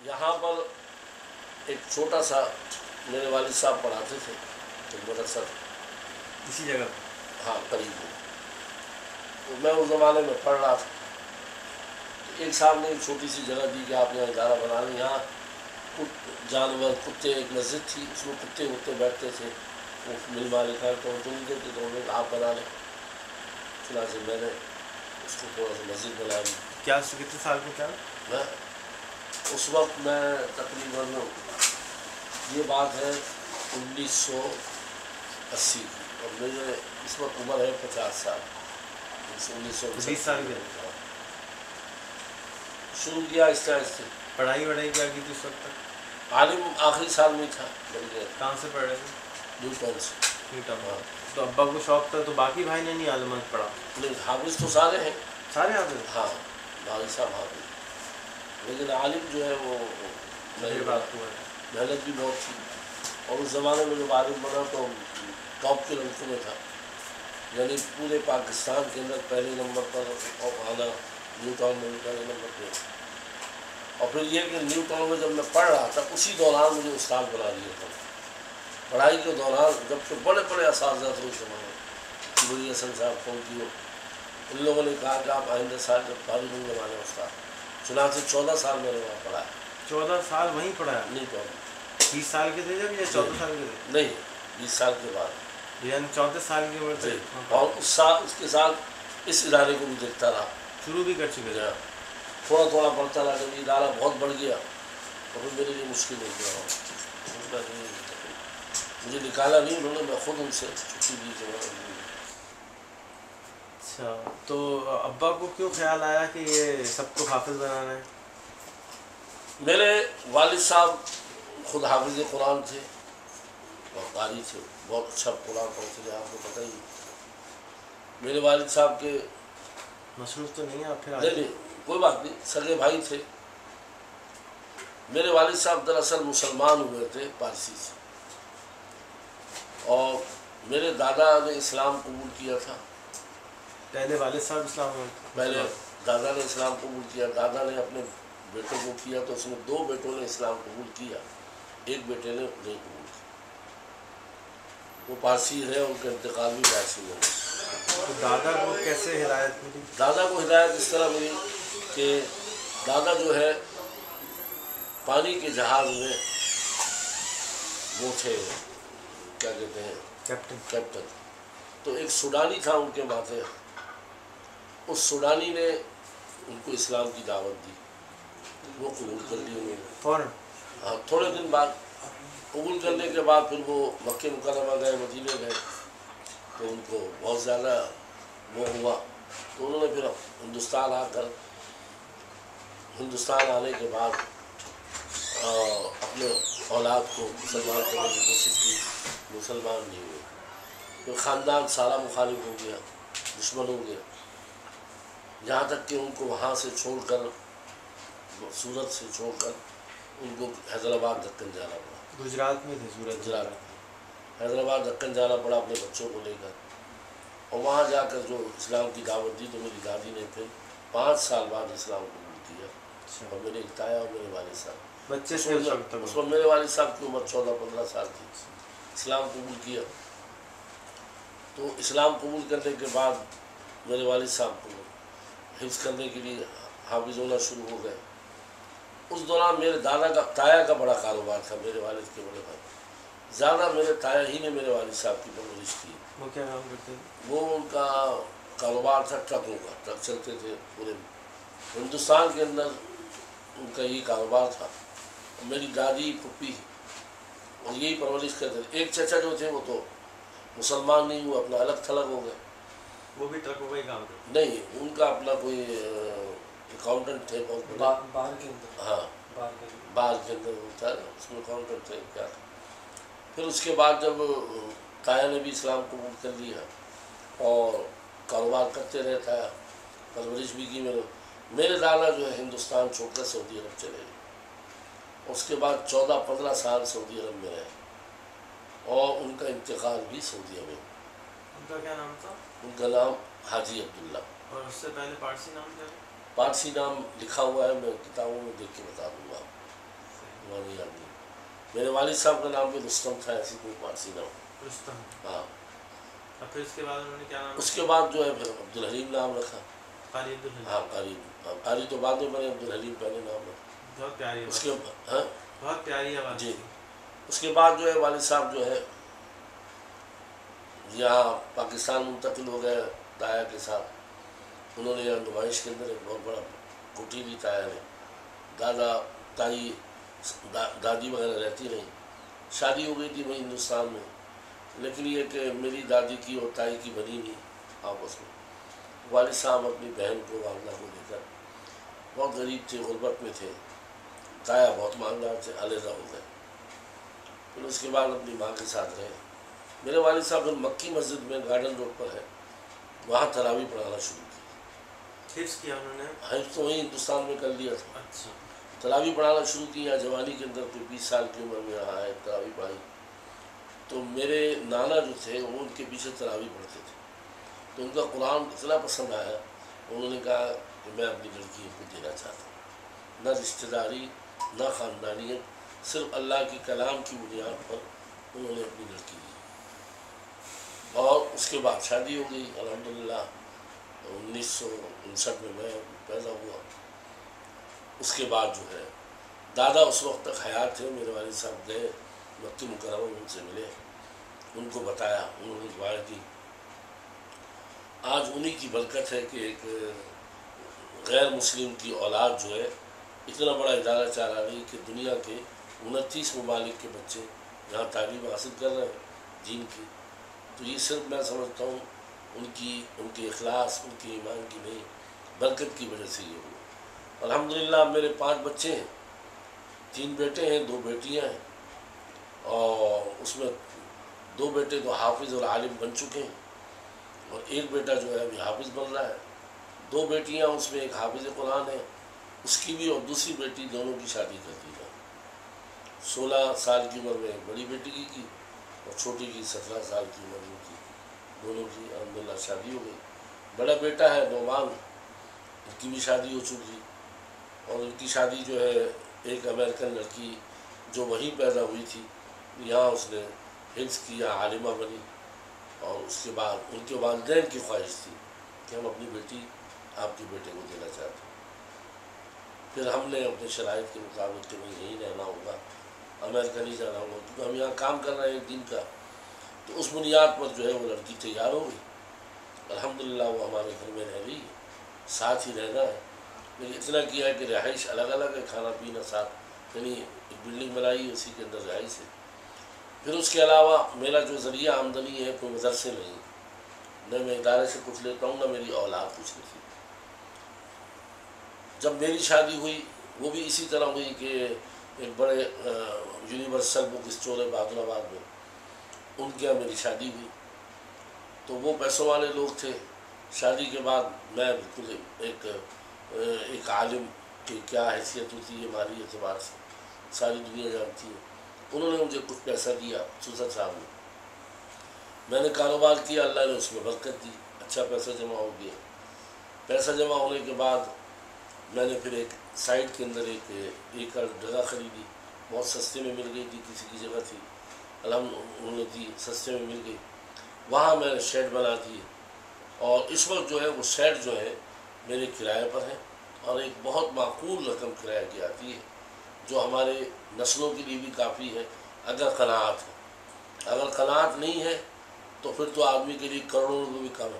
یہاں پر ایک چھوٹا سا میرے والد صاحب پڑھاتے تھے ایک مدرسہ اسی جگہ؟ ہاں قریب میں. تو میں اس زمانے میں پڑھ رہا تھا. ایک صاحب نے ایک چھوٹی سی جگہ دی کہ آپ یہاں ادارہ بنا لیں. یہاں جانور کتے، ایک مسجد تھی اس میں کتے وتے بیٹھتے تھے، وہ مل مالک ہے تو تم دیتے تو انہوں نے آپ بنا لیں. چنانچہ میں نے اس کو تھوڑا سا مسجد بنا لی. کیا کتنے سال کو کیا؟ میں اس وقت میں تقریباً یہ بات ہے 1980 کی، اور میرے اس وقت عمر ہے 50 سال. 20 سال کے شروع کیا آہستہ آہستہ. پڑھائی وڑھائی کیا کی تھی اس وقت تک؟ عالم آخری سال میں تھا. کہاں سے پڑھ رہے تھے؟ نیو ٹاؤن سے. ہاں. تو ابا کو شوق تھا تو باقی بھائی نے نہیں عالمات پڑھا؟ نہیں، حافظ تو سارے ہیں. سارے حافظ؟ ہاں بھائی صاحب حافظ، لیکن عالم جو ہے وہ محنت بھی بہت تھی. اور اس زمانے میں جب عالم بنا تو ٹاپ کے لڑکوں میں تھا، یعنی پورے پاکستان کے اندر پہلے نمبر پر آنا نیو ٹاؤن میں پہلے نمبر پہ. اور پھر یہ کہ نیو ٹاؤن میں جب میں پڑھ رہا تھا اسی دوران مجھے استاد بنا دیا تھا. پڑھائی کے دوران جب کہ بڑے بڑے اساتذہ تھے اس زمانے، بڑی حسن صاحب فون کی، ان لوگوں نے کہا کہ آپ آئندہ سال جب فارغ ہوں گے ہمارے استاد. چنانچہ 14 سال میں نے وہاں پڑھا ہے. 14 سال وہیں پڑھا ہے؟ New town. 20 سال کے تھے جب یا 14 سال کے تھے؟ نہیں، 20 سال کے بعد. یعنی 14 سال کی عمر سے. اور اس کے ساتھ اس ادارے کو بھی دیکھتا رہا. شروع بھی کر چکے تھے؟ تھوڑا تھوڑا پڑھتا رہا. جب یہ ادارہ بہت بڑھ گیا تو پھر میرے لیے مشکل ہو گیا. مجھے نکالا نہیں انہوں نے، میں خود ان سے چھٹی دی کہ اچھا. تو ابا کو کیوں خیال آیا کہ یہ سب کو حافظ بنانا ہے؟ میرے والد صاحب خود حافظ قرآن تھے اور قاری تھے، بہت اچھا قرآن پڑھتے تھے، آپ کو پتہ ہی. میرے والد صاحب کے مصروف تو نہیں ہے آپ پھر؟ نہیں کوئی بات نہیں، سگے بھائی تھے. میرے والد صاحب دراصل مسلمان ہوئے تھے پارسی سے، اور میرے دادا نے اسلام قبول کیا تھا. پہلے والد صاحب اسلام؟ پہلے دادا نے اسلام قبول کیا. دادا نے اپنے بیٹوں کو کیا تو اس میں 2 بیٹوں نے اسلام قبول کیا، ایک بیٹے نے نہیں قبول کیا. وہ پارسی ہے، ان کا انتقال بھی پارسی میں. تو دادا کو کیسے ہدایت ملی؟ دادا کو ہدایت اس طرح ملی کہ دادا جو ہے پانی کے جہاز میں وہ تھے، کیا کہتے ہیں، کیپٹن. تو ایک سوڈانی تھا ان کے ماتھے، اس سوڈانی نے ان کو اسلام کی دعوت دی. وہ قبول کر لی انہوں نے فوراً. ہاں تھوڑے دن بعد. قبول کرنے کے بعد پھر وہ مکہ مکرمہ گئے، مدینے گئے، تو ان کو بہت زیادہ وہ ہوا. تو انہوں نے پھر ہندوستان آ کر، ہندوستان آنے کے بعد اپنے اولاد کو مسلمان کرنے کی کوشش کی. مسلمان نہیں ہوئے. پھر خاندان سارا مخالف ہو گیا، دشمن ہو گیا، یہاں تک کہ ان کو وہاں سے چھوڑ کر، سورت سے چھوڑ کر ان کو حیدرآباد دکن جانا پڑا. گجرات میں تھے سورت؟ گجرات میں. حیدرآباد دکن جانا پڑا اپنے بچوں کو لے کر. اور وہاں جا کر جو اسلام کی دعوت دی تو میری دادی نے پھر 5 سال بعد اسلام قبول کیا. اور میرے ایک تایا اور میرے والد صاحب بچے اس وقت میرے والد صاحب کی عمر 14-15 سال تھی. اسلام قبول کیا. تو اسلام قبول کرنے کے بعد میرے والد صاحب کو حفظ کرنے کے لیے حافظ ہونا شروع ہو گئے. اس دوران میرے دادا کا، تایا کا بڑا کاروبار تھا. میرے والد کے بڑے بھائی زیادہ میرے تایا ہی نے میرے والد صاحب کی پرورش کی. وہ کیا کام کرتے تھے؟ وہ ان کا کاروبار تھا ٹرکوں کا. ٹرک چلتے تھے پورے ہندوستان کے اندر، ان کا یہی کاروبار تھا. میری دادی پھپھی اور یہی پرورش کرتے تھے. ایک چچا جو تھے وہ تو مسلمان نہیں ہوئے، اپنا الگ تھلگ ہو گئے. وہ بھی ٹرکوں کا ہی کام کرتے؟ نہیں، ان کا اپنا کوئی اکاؤنٹنٹ تھے بہت بڑے. باہر کے اندر؟ ہاں باہر کے اندر ہوتا ہے، اس میں اکاؤنٹنٹ تھے کیا تھا. پھر اس کے بعد جب تایا نے بھی اسلام قبول کر لیا اور کاروبار کرتے رہے، تایا پرورش بھی کی. میرے دادا جو ہے ہندوستان چھوڑ کر سعودی عرب چلے گئے. اس کے بعد 14-15 سال سعودی عرب میں رہے اور ان کا انتقال بھی سعودیہ میں. ان کا کیا نام تھا؟ ان کا نام حاجی عبداللہ. اور اس سے پہلے پارسی نام کیا ہے؟ پارسی نام لکھا ہوا ہے، میں کتابوں میں دیکھ کے بتا دوں گا. وہاں نہیں یاد نہیں. میرے والد صاحب کا نام بھی رستم تھا، ایسی کوئی پارسی نام. رستم. ہاں. اور پھر اس کے بعد انہوں نے کیا نام؟ اس کے بعد جو ہے پھر عبدالحلیم نام رکھا. قاری عبدالحلیم. ہاں قاری. قاری تو بعد میں بنے، عبدالحلیم پہلے نام رکھا. بہت پیاری اس کے آواز. ہاں بہت پیاری آواز. جی. اس کے بعد جو ہے والد صاحب جو ہے یہاں پاکستان منتقل ہو گئے تایا کے ساتھ. انہوں نے یہاں نمائش کے اندر ایک بہت بڑا کوٹھی لی تایا نے. دادا تائی دادی وغیرہ رہتی رہیں. شادی ہو گئی تھی وہیں ہندوستان میں، لیکن یہ کہ میری دادی کی اور تائی کی بنی نہیں آپس میں. والد صاحب اپنی بہن کو والدہ کو لے کر، بہت غریب تھے، غربت میں تھے. تایا بہت مالدار تھے، علیحدہ ہو گئے. پھر اس کے بعد اپنی ماں کے ساتھ رہے. میرے والد صاحب جو مکی مسجد میں گارڈن روڈ پر ہے وہاں تراویح پڑھانا شروع کی. حفظ کیا انہوں نے؟ حفظ تو وہیں ہندوستان میں کر لیا تھا. اچھا. تراویح پڑھانا شروع کیا جوانی کے اندر، کوئی 20 سال کی عمر میں رہا ہے تراویح پڑھائی. تو میرے نانا جو تھے وہ ان کے پیچھے تراویح پڑھتے تھے. تو ان کا قرآن اتنا پسند آیا، انہوں نے کہا کہ میں اپنی لڑکی کو دینا چاہتا ہوں. نہ رشتہ داری نہ خاندانیت، صرف اللہ کے کلام کی بنیاد پر انہوں نے اپنی لڑکی دی. اور اس کے بعد شادی ہو گئی الحمدللہ. 1959 میں میں پیدا ہوا. اس کے بعد جو ہے دادا اس وقت تک حیات تھے. میرے والد صاحب گئے مکی مکرمہ میں، ان سے ملے، ان کو بتایا، انہوں نے دعا کی. آج انہی کی برکت ہے کہ ایک غیر مسلم کی اولاد جو ہے اتنا بڑا ادارہ چلا رہی کہ دنیا کے 29 ممالک کے بچے یہاں تعلیم حاصل کر رہے ہیں دین کی. تو یہ صرف میں سمجھتا ہوں ان کے اخلاص، ان کے ایمان کی نہیں، برکت کی وجہ سے یہ ہوا. الحمدللہ میرے 5 بچے ہیں، 3 بیٹے ہیں، 2 بیٹیاں ہیں. اور اس میں 2 بیٹے تو حافظ اور عالم بن چکے ہیں، اور ایک بیٹا جو ہے ابھی حافظ بن رہا ہے. 2 بیٹیاں، اس میں ایک حافظ قرآن ہے اس کی بھی، اور دوسری بیٹی دونوں کی شادی کر دی ہے. 16 سال کی عمر میں بڑی بیٹی کی اور چھوٹی کی 17 سال کی عمر میں کی. دونوں کی الحمدللہ شادی ہو گئی. بڑا بیٹا ہے نعمان، ان کی بھی شادی ہو چکی، اور ان کی شادی جو ہے ایک امریکن لڑکی جو وہیں پیدا ہوئی تھی یہاں اس نے حفظ کیا، عالمہ بنی. اور اس کے بعد ان کے والدین کی خواہش تھی کہ ہم اپنی بیٹی آپ کے بیٹے کو دینا چاہتے ہیں. پھر ہم نے اپنے شرائط کے مطابق کہ بھائی یہیں رہنا ہوگا، امریکہ نہیں جانا ہوگا کیونکہ ہم یہاں کام کر رہے ہیں دین کا. تو اس بنیاد پر جو ہے وہ لڑکی تیار ہو گئی. الحمدللہ وہ ہمارے گھر میں رہ رہی ہے، ساتھ ہی رہنا ہے. لیکن اتنا کیا ہے کہ رہائش الگ الگ ہے، کھانا پینا ساتھ، یعنی ایک بلڈنگ بنائی ہے اسی کے اندر رہائش ہے. پھر اس کے علاوہ میرا جو ذریعہ آمدنی ہے کوئی مدرسے نہیں، نہ میں ادارے سے کچھ لیتا ہوں، نہ میری اولاد کچھ لیتی. جب میری شادی ہوئی وہ بھی اسی طرح ہوئی کہ ایک بڑے یونیورسل بک اسٹور ہے بہادر آباد میں، ان کے یہاں میری شادی ہوئی. تو وہ پیسوں والے لوگ تھے. شادی کے بعد میں بالکل ایک عالم کی کیا حیثیت ہوتی ہے ہماری اعتبار سے ساری دنیا جانتی ہے. انہوں نے مجھے کچھ پیسہ دیا، سوسر صاحب نے. میں نے کاروبار کیا، اللہ نے اس میں برکت دی، اچھا پیسہ جمع ہو گیا. پیسہ جمع ہونے کے بعد میں نے پھر ایک سائٹ کے اندر ایک ایکڑ جگہ خریدی، بہت سستے میں مل گئی تھی، کسی کی جگہ تھی، انہوں نے دی، سستے میں مل گئی. وہاں میں نے شیڈ بنا دیے، اور اس وقت جو ہے وہ شیڈ جو ہے میرے کرائے پر ہے، اور ایک بہت معقول رقم کرایہ کی آتی ہے جو ہمارے نسلوں کے لیے بھی کافی ہے اگر قناعت ہے. اگر قناعت نہیں ہے تو پھر تو آدمی کے لیے کروڑوں روپے بھی کم ہے.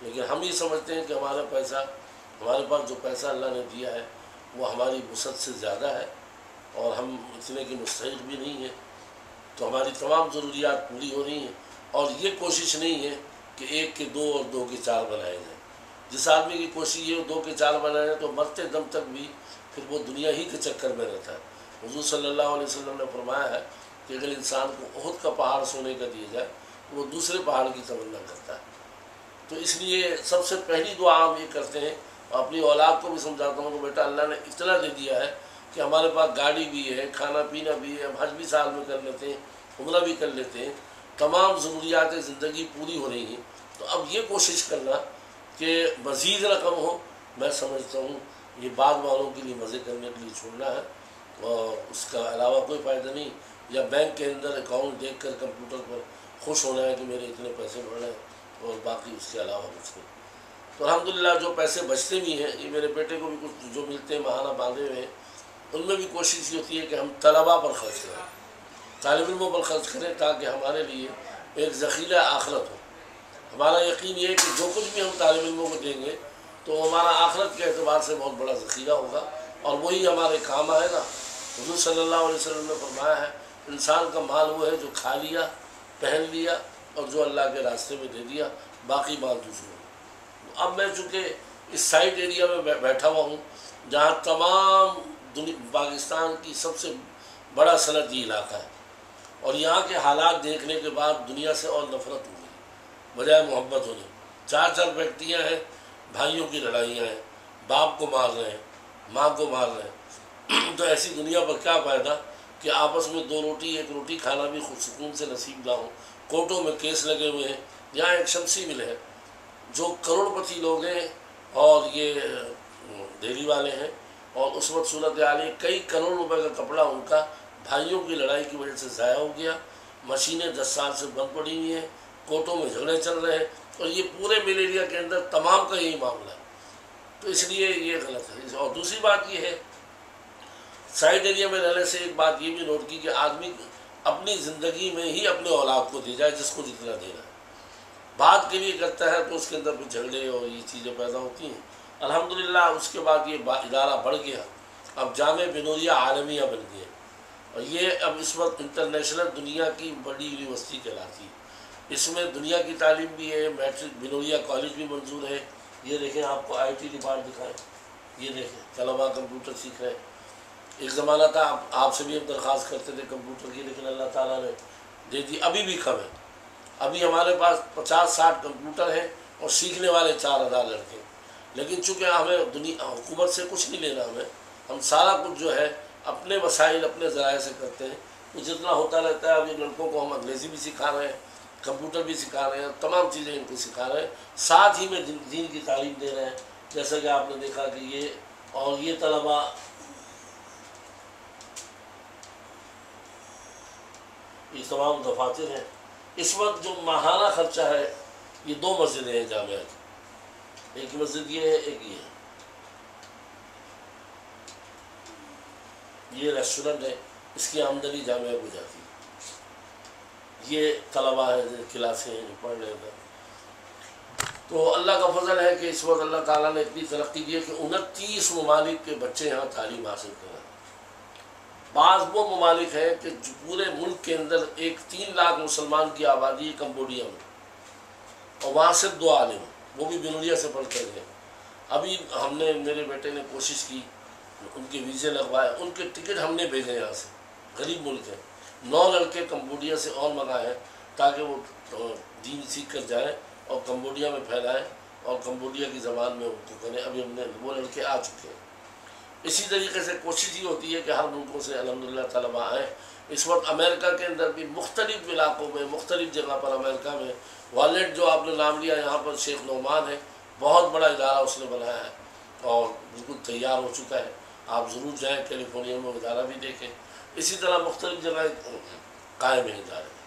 لیکن ہم یہ سمجھتے ہیں کہ ہمارا پیسہ، ہمارے پاس جو پیسہ اللہ نے دیا ہے وہ ہماری وسعت سے زیادہ ہے، اور ہم اتنے کے مستحق بھی نہیں ہیں. تو ہماری تمام ضروریات پوری ہو رہی ہیں، اور یہ کوشش نہیں ہے کہ 1 کے 2 اور 2 کے 4 بنائے جائیں. جس آدمی کی کوشش یہ 2 کے 4 بنائے تو مرتے دم تک بھی پھر وہ دنیا ہی کے چکر میں رہتا ہے. حضور صلی اللہ علیہ وسلم نے فرمایا ہے کہ اگر انسان کو احد کا پہاڑ سونے کا دیا جائے تو وہ دوسرے پہاڑ کی تمنا کرتا ہے. تو اس لیے سب سے پہلی دعا ہم یہ کرتے ہیں، اپنی اولاد کو بھی سمجھاتا ہوں کہ بیٹا اللہ نے اتنا دے دیا ہے کہ ہمارے پاس گاڑی بھی ہے، کھانا پینا بھی ہے، ہم حج بھی سال میں کر لیتے ہیں، عمرہ بھی کر لیتے ہیں، تمام ضروریات زندگی پوری ہو رہی ہیں. تو اب یہ کوشش کرنا کہ مزید رقم ہو، میں سمجھتا ہوں یہ بعد والوں کے لیے مزے کرنے کے لیے چھوڑنا ہے. اور اس کا علاوہ کوئی فائدہ نہیں، یا بینک کے اندر اکاؤنٹ دیکھ کر کمپیوٹر پر خوش ہونا ہے کہ میرے اتنے پیسے بڑھ رہے ہیں، اور باقی اس کے علاوہ کچھ نہیں۔ تو الحمدللہ جو پیسے بچتے بھی ہیں، یہ میرے بیٹے کو بھی کچھ جو ملتے ہیں ماہانہ باندھے ہوئے ہیں، ان میں بھی کوشش یہ ہوتی ہے کہ ہم طلباء پر خرچ کریں، طالب علموں پر خرچ کریں، تاکہ ہمارے لیے ایک ذخیرہ آخرت ہو۔ ہمارا یقین یہ ہے کہ جو کچھ بھی ہم طالب علموں کو دیں گے تو ہمارا آخرت کے اعتبار سے بہت بڑا ذخیرہ ہوگا، اور وہی ہمارے کام آئے گا۔ حضور صلی اللہ علیہ وسلم نے فرمایا ہے، انسان کا مال وہ ہے جو کھا لیا، پہن لیا، اور جو اللہ کے راستے میں دے دیا، باقی مال دوسروں کو۔ اب میں چونکہ اس سائٹ ایریا میں بیٹھا ہوا ہوں، جہاں تمام پاکستان کی سب سے بڑا صنعتی علاقہ ہے، اور یہاں کے حالات دیکھنے کے بعد دنیا سے اور نفرت ہو گئی بجائے محبت ہونے۔ چار فیکٹریاں ہیں، بھائیوں کی لڑائیاں ہیں، باپ کو مار رہے ہیں، ماں کو مار رہے ہیں۔ تو ایسی دنیا پر کیا فائدہ کہ آپس میں دو روٹی ایک روٹی کھانا بھی خود سکون سے نصیب نہ ہو۔ کورٹوں میں کیس لگے ہوئے ہیں، یہاں ایک شمسی مل ہے، جو کروڑ پتی لوگ ہیں اور یہ دہلی والے ہیں، اور اس وقت صورتحال کئی کروڑ روپے کا کپڑا ان کا بھائیوں کی لڑائی کی وجہ سے ضائع ہو گیا، مشینیں 10 سال سے بند پڑی ہوئی ہیں، کورٹوں میں جھگڑے چل رہے ہیں، اور یہ پورے مل ایریا کے اندر تمام کا یہی معاملہ ہے۔ تو اس لیے یہ غلط ہے۔ اور دوسری بات یہ ہے، سائڈ ایریا میں رہنے سے ایک بات یہ بھی نوٹ کی کہ آدمی اپنی زندگی میں ہی اپنے اولاد کو دے جائے جس کو جتنا دینا ہے، بات کے لیے کرتا ہے تو اس کے اندر بھی جھگڑے اور یہ چیزیں پیدا ہوتی ہیں۔ الحمدللہ اس کے بعد یہ ادارہ بڑھ گیا، اب جامعہ بنوریہ عالمیہ بن گیا، اور یہ اب اس وقت انٹرنیشنل دنیا کی بڑی یونیورسٹی کہلاتی ہے۔ اس میں دنیا کی تعلیم بھی ہے، میٹرک بنوریہ کالج بھی منظور ہے۔ یہ دیکھیں، آپ کو IT ڈپارٹ دکھائیں، یہ دیکھیں طلباء کمپیوٹر سیکھ رہے ہیں۔ ایک زمانہ تھا آپ سے بھی ہم درخواست کرتے تھے کمپیوٹر کی، لیکن اللہ تعالیٰ نے دے دی، ابھی بھی کم ہے۔ ابھی ہمارے پاس 50-60 کمپیوٹر ہیں اور سیکھنے والے 4000 لڑکے، لیکن چونکہ ہمیں حکومت سے کچھ نہیں لینا، ہم سارا کچھ جو ہے اپنے وسائل اپنے ذرائع سے کرتے ہیں، تو جتنا ہوتا رہتا ہے۔ ابھی لڑکوں کو ہم انگریزی بھی سکھا رہے ہیں، کمپیوٹر بھی سکھا رہے ہیں، تمام چیزیں ان کو سکھا رہے ہیں، ساتھ ہی میں دین کی تعلیم دے رہے ہیں۔ جیسا کہ آپ نے دیکھا کہ یہ طلباء یہ تمام دفاتر ہیں۔ اس وقت جو ماہانہ خرچہ ہے، یہ 2 مسجدیں ہیں جامعہ کی، ایک مسجد یہ ہے، ایک یہ ہے، یہ ریسٹورنٹ ہے، اس کی آمدنی جامعہ کو جاتی ہے۔ یہ طلباء ہیں، کلاسیں ہیں جو پڑھ رہے ہیں۔ تو اللہ کا فضل ہے کہ اس وقت اللہ تعالیٰ نے اتنی ترقی دی ہے کہ 29 ممالک کے بچے یہاں تعلیم حاصل کر رہے ہیں۔ بعض وہ ممالک ہیں کہ جو پورے ملک کے اندر 3 لاکھ مسلمان کی آبادی ہے کمبوڈیا میں، اور وہاں صرف 2 عالم ہیں، وہ بھی بنوریا سے پڑھ کر گئے۔ ابھی میرے بیٹے نے کوشش کی، ان کے ویزے لگوائے، ان کے ٹکٹ ہم نے بھیجے یہاں سے، غریب ملک ہے، 9 لڑکے کمبوڈیا سے اور منگائے ہیں تاکہ وہ دین سیکھ کر جائیں اور کمبوڈیا میں پھیلائیں اور کمبوڈیا کی زبان میں ان کو کریں۔ ابھی وہ لڑکے آ چکے ہیں۔ اسی طریقے سے کوشش یہ ہوتی ہے کہ ہر ملکوں سے الحمدللہ طلباء آئیں۔ اس وقت امریکہ کے اندر بھی مختلف علاقوں میں، مختلف جگہ پر امریکہ میں والٹ جو آپ نے نام لیا، یہاں پر شیخ نعمان ہے، بہت بڑا ادارہ اس نے بنایا ہے اور بالکل تیار ہو چکا ہے۔ آپ ضرور جائیں، کیلیفورنیا میں ادارہ بھی دیکھیں۔ اسی طرح مختلف جگہ قائم ہیں ادارے۔